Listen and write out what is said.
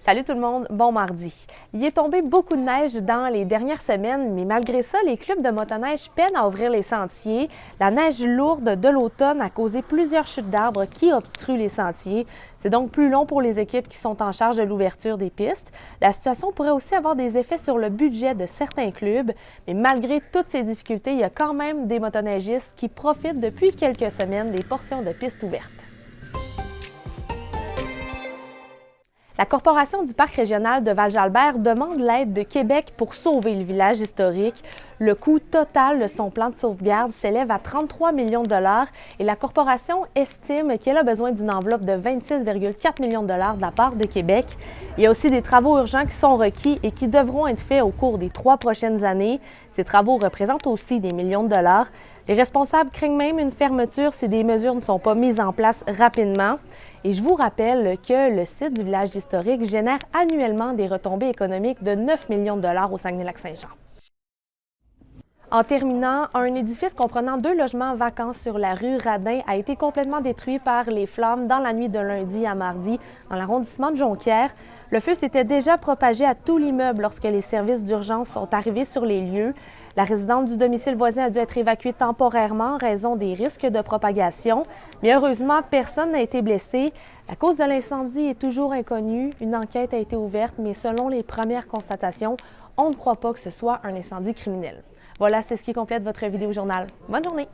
Salut tout le monde, bon mardi. Il est tombé beaucoup de neige dans les dernières semaines, mais malgré ça, les clubs de motoneige peinent à ouvrir les sentiers. La neige lourde de l'automne a causé plusieurs chutes d'arbres qui obstruent les sentiers. C'est donc plus long pour les équipes qui sont en charge de l'ouverture des pistes. La situation pourrait aussi avoir des effets sur le budget de certains clubs, mais malgré toutes ces difficultés, il y a quand même des motoneigistes qui profitent depuis quelques semaines des portions de pistes ouvertes. La Corporation du Parc régional de Val-Jalbert demande l'aide de Québec pour sauver le village historique. Le coût total de son plan de sauvegarde s'élève à 33 millions de dollars et la Corporation estime qu'elle a besoin d'une enveloppe de 26,4 millions de dollars de la part de Québec. Il y a aussi des travaux urgents qui sont requis et qui devront être faits au cours des 3 prochaines années. Ces travaux représentent aussi des millions de dollars. Les responsables craignent même une fermeture si des mesures ne sont pas mises en place rapidement. Et je vous rappelle que le site du village historique génère annuellement des retombées économiques de 9 millions de dollars au Saguenay-Lac-Saint-Jean. En terminant, un édifice comprenant 2 logements vacants sur la rue Radin a été complètement détruit par les flammes dans la nuit de lundi à mardi dans l'arrondissement de Jonquière. Le feu s'était déjà propagé à tout l'immeuble lorsque les services d'urgence sont arrivés sur les lieux. La résidente du domicile voisin a dû être évacuée temporairement en raison des risques de propagation, mais heureusement, personne n'a été blessé. La cause de l'incendie est toujours inconnue. Une enquête a été ouverte, mais selon les premières constatations, on ne croit pas que ce soit un incendie criminel. Voilà, c'est ce qui complète votre vidéo journal. Bonne journée!